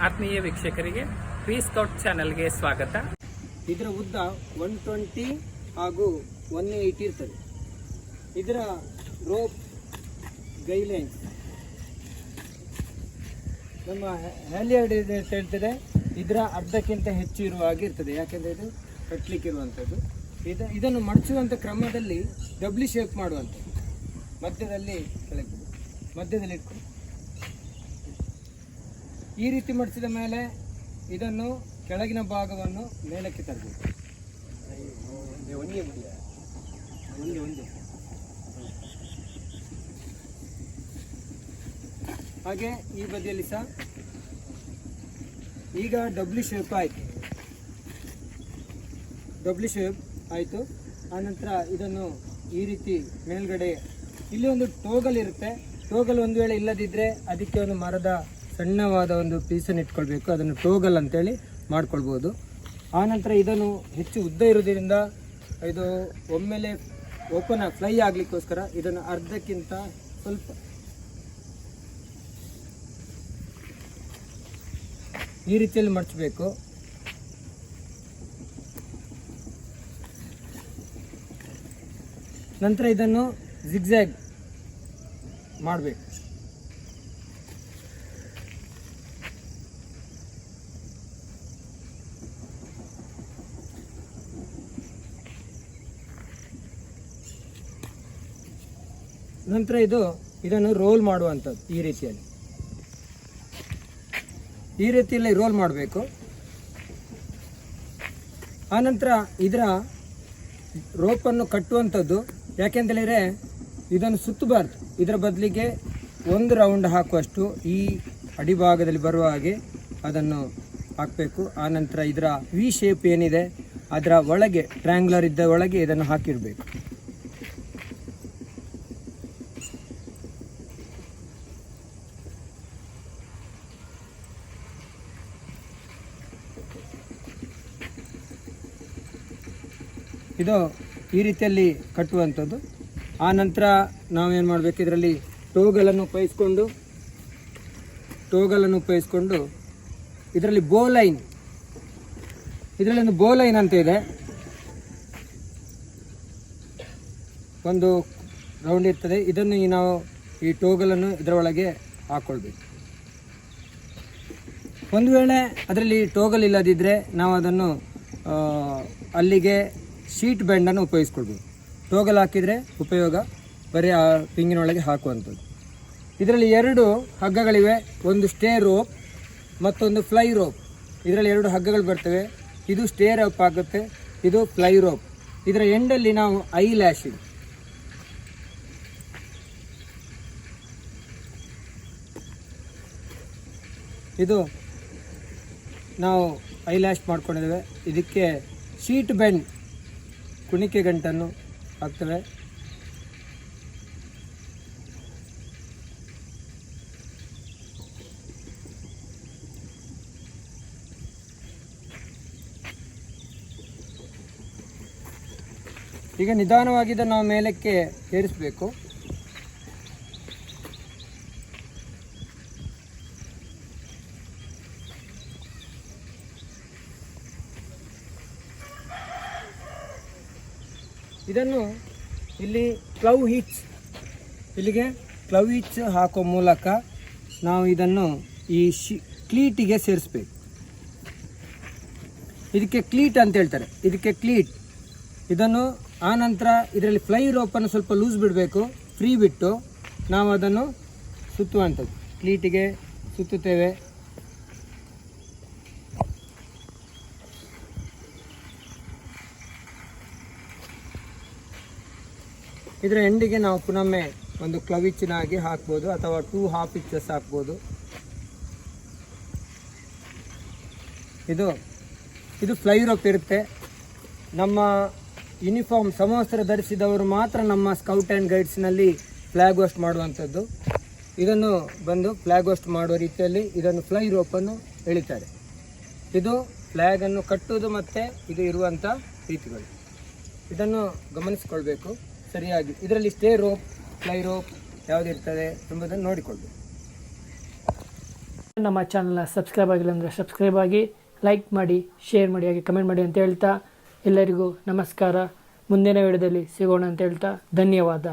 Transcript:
ಆತ್ಮೀಯ ವೀಕ್ಷಕರಿಗೆ free scout ಚಾನೆಲ್ಗೆ ಸ್ವಾಗತ. ಇದರ ಉದ್ದ 120 ಹಾಗೂ 180 ಇರ್ತದೆ. ಇದರ ರೋಪ್ ಗೈಡ್ಲೈನ್ಸ್ ನಮ್ಮ ಹ್ಯಾಲಿಯರ್ಡ್ ಹೇಳ್ತದೆ ಇದರ ಅರ್ಧಕ್ಕಿಂತ ಹೆಚ್ಚು ಇರುವ ಹಾಗೆ ಇರ್ತದೆ. ಯಾಕೆಂದರೆ ಇದು ಕಟ್ಲಿಕ್ಕೆ ಇರುವಂಥದ್ದು. ಇದನ್ನು ಮಡಚುವಂಥ ಕ್ರಮದಲ್ಲಿ ಡಬ್ಲಿ ಶೇಪ್ ಮಾಡುವಂಥದ್ದು. ಮಧ್ಯದಲ್ಲಿ ಕೆಳಗೆ ಮಧ್ಯದಲ್ಲಿ ಇಟ್ಕೊಂಡು ಈ ರೀತಿ ಮಡಿಸಿದ ಮೇಲೆ ಇದನ್ನು ಕೆಳಗಿನ ಭಾಗವನ್ನು ಮೇಲಕ್ಕೆ ತರಬೇಕು. ಒಂದೇ ಹಾಗೆ ಈ ಬದಿಯಲ್ಲಿ ಸಹ ಈಗ ಡಬ್ಲಿ ಶೇಪ್ ಆಯಿತು. ಆನಂತರ ಇದನ್ನು ಈ ರೀತಿ ಮೇಲ್ಗಡೆ ಇಲ್ಲಿ ಒಂದು ಟೋಗಲ್ ಇರುತ್ತೆ. ಟೋಗಲ್ ಒಂದು ವೇಳೆ ಇಲ್ಲದಿದ್ದರೆ ಅದಕ್ಕೆ ಒಂದು ಮರದ ಸಣ್ಣವಾದ ಒಂದು ಪೀಸನ್ನು ಇಟ್ಕೊಳ್ಬೇಕು. ಅದನ್ನು ಟೋಗಲ್ ಅಂತೇಳಿ ಮಾಡ್ಕೊಳ್ಬೋದು. ಆನಂತರ ಇದನ್ನು ಹೆಚ್ಚು ಉದ್ದ ಇರೋದ್ರಿಂದ ಇದು ಒಮ್ಮೆಲೆ ಫ್ಲೈ ಆಗಲಿಕ್ಕೋಸ್ಕರ ಇದನ್ನು ಅರ್ಧಕ್ಕಿಂತ ಸ್ವಲ್ಪ ಈ ರೀತಿಯಲ್ಲಿ ಮಡಚಬೇಕು. ನಂತರ ಇದನ್ನು ಜಿಗ್ಜ್ಯಾಗ್ ಮಾಡಬೇಕು. ನಂತರ ಇದನ್ನು ರೋಲ್ ಮಾಡುವಂಥದ್ದು ಈ ರೀತಿಯಲ್ಲಿ ರೋಲ್ ಮಾಡಬೇಕು. ಆನಂತರ ಇದರ ರೋಪನ್ನು ಕಟ್ಟುವಂಥದ್ದು ಯಾಕೆಂತೇಳಿದರೆ ಇದನ್ನು ಸುತ್ತಬಾರ್ದು. ಇದರ ಬದಲಿಗೆ ಒಂದು ರೌಂಡ್ ಹಾಕುವಷ್ಟು ಈ ಅಡಿಭಾಗದಲ್ಲಿ ಬರುವ ಹಾಗೆ ಅದನ್ನು ಹಾಕಬೇಕು. ಆನಂತರ ಇದರ ವಿ ಶೇಪ್ ಏನಿದೆ ಅದರ ಒಳಗೆ ಟ್ರ್ಯಾಂಗ್ಯುಲರ್ ಇದ್ದ ಒಳಗೆ ಇದನ್ನು ಹಾಕಿರಬೇಕು. ಇದು ಈ ರೀತಿಯಲ್ಲಿ ಕಟ್ಟುವಂಥದ್ದು. ಆ ನಂತರ ನಾವೇನು ಮಾಡಬೇಕು, ಇದರಲ್ಲಿ ಟೋಗಲನ್ನು ಉಪಯೋಗಿಸ್ಕೊಂಡು ಇದರಲ್ಲಿ ಒಂದು ಬೋ ಲೈನ್ ಅಂತ ಇದೆ. ಒಂದು ರೌಂಡ್ ಇರ್ತದೆ. ಇದನ್ನು ನಾವು ಈ ಟೋಗಲನ್ನು ಇದರೊಳಗೆ ಹಾಕ್ಕೊಳ್ಬೇಕು. ಒಂದು ವೇಳೆ ಅದರಲ್ಲಿ ಟೋಗಲ್ ಇಲ್ಲದಿದ್ದರೆ ನಾವು ಅದನ್ನು ಅಲ್ಲಿಗೆ ಶೀಟ್ ಬೆಂಡನ್ನು ಉಪಯೋಗಿಸ್ಕೊಳ್ಬೋದು. ಟೋಗಲ್ ಹಾಕಿದರೆ ಉಪಯೋಗ ಬರೀ ಆ ಪಿಂಗಿನೊಳಗೆ ಹಾಕುವಂಥದ್ದು. ಇದರಲ್ಲಿ 2 ಹಗ್ಗಗಳಿವೆ. ಒಂದು ಸ್ಟೇ ರೋಪ್ ಮತ್ತೊಂದು ಫ್ಲೈ ರೋಪ್. ಇದರಲ್ಲಿ 2 ಹಗ್ಗಗಳು ಬರ್ತವೆ. ಇದು ಸ್ಟೇ ರೋಪ್ ಆಗುತ್ತೆ, ಇದು ಫ್ಲೈ ರೋಪ್. ಇದರ ಎಂಡಲ್ಲಿ ನಾವು ಐ ಲ್ಯಾಶಿಂಗ್ ಇದು ನಾವು ಐ ಲ್ಯಾಶ್ ಮಾಡ್ಕೊಂಡಿದ್ದೇವೆ. ಇದಕ್ಕೆ ಶೀಟ್ ಬೆಂಡ್ ಕುಣಿಕೆ ಗಂಟನ್ನು ಹಾಕ್ತೇವೆ. ಈಗ ನಿಧಾನವಾಗಿ ನಾವು ಮೇಲಕ್ಕೆ ಏರಿಸಬೇಕು. ಇದನ್ನು ಇಲ್ಲಿ ಇಲ್ಲಿಗೆ ಕ್ಲವ್ ಹಿಚ್ ಹಾಕೋ ಮೂಲಕ ನಾವು ಇದನ್ನು ಈ ಕ್ಲೀಟಿಗೆ ಸೇರಿಸ್ಬೇಕು. ಇದಕ್ಕೆ ಕ್ಲೀಟ್ ಅಂತ ಹೇಳ್ತಾರೆ. ಇದನ್ನು ಆನಂತರ ಇದರಲ್ಲಿ ಫ್ಲೈ ರೋಪನ್ನು ಸ್ವಲ್ಪ ಲೂಸ್ ಬಿಡಬೇಕು. ಫ್ರೀ ಬಿಟ್ಟು ನಾವು ಅದನ್ನು ಸುತ್ತುವಂಥದ್ದು. ಕ್ಲೀಟಿಗೆ ಸುತ್ತುತ್ತೇವೆ. ಇದರ ಎಂಡಿಗೆ ನಾವು ಪುನೊಮ್ಮೆ ಒಂದು ಕ್ಲವ್ ಹಿಚ್ಚಿನಾಗಿ ಹಾಕ್ಬೋದು ಅಥವಾ 2 ಹಾಫ್ ಹಿಚ್ಚಸ್ ಹಾಕ್ಬೋದು. ಇದು ಫ್ಲೈ ರೋಪ್ ಇರುತ್ತೆ. ನಮ್ಮ ಯೂನಿಫಾರ್ಮ್ ಸಮವಸ್ತ್ರ ಧರಿಸಿದವರು ಮಾತ್ರ ನಮ್ಮ ಸ್ಕೌಟ್ ಆ್ಯಂಡ್ ಗೈಡ್ಸ್ನಲ್ಲಿ ಫ್ಲ್ಯಾಗ್ ಹೋಸ್ಟ್ ಮಾಡುವಂಥದ್ದು. ಇದನ್ನು ಬಂದು ಫ್ಲ್ಯಾಗ್ ಹೋಸ್ಟ್ ಮಾಡುವ ರೀತಿಯಲ್ಲಿ ಇದನ್ನು ಫ್ಲೈ ರೋಪನ್ನು ಎಳಿತಾರೆ. ಇದು ಫ್ಲ್ಯಾಗನ್ನು ಕಟ್ಟುವುದು ಮತ್ತು ಇದು ಇರುವಂಥ ರೀತಿಗಳು. ಇದನ್ನು ಗಮನಿಸಿಕೊಳ್ಬೇಕು ಸರಿಯಾಗಿ. ಇದರಲ್ಲಿ ಸ್ಟೇ ರೋಪ್ ಫ್ಲೈ ರೋಪ್ ಯಾವುದಿರ್ತದೆ ಎಂಬುದನ್ನು ನೋಡಿಕೊಳ್ಳಬೇಕು. ನಮ್ಮ ಚಾನಲ್ನ ಸಬ್ಸ್ಕ್ರೈಬ್ ಆಗಿಲ್ಲ ಅಂದರೆ ಸಬ್ಸ್ಕ್ರೈಬ್ ಆಗಿ, ಲೈಕ್ ಮಾಡಿ, ಶೇರ್ ಮಾಡಿ, ಹಾಗೆ ಕಮೆಂಟ್ ಮಾಡಿ ಅಂತ ಹೇಳ್ತಾ ಎಲ್ಲರಿಗೂ ನಮಸ್ಕಾರ. ಮುಂದಿನ ವಿಡಿಯೋದಲ್ಲಿ ಸಿಗೋಣ ಅಂತ ಹೇಳ್ತಾ ಧನ್ಯವಾದ.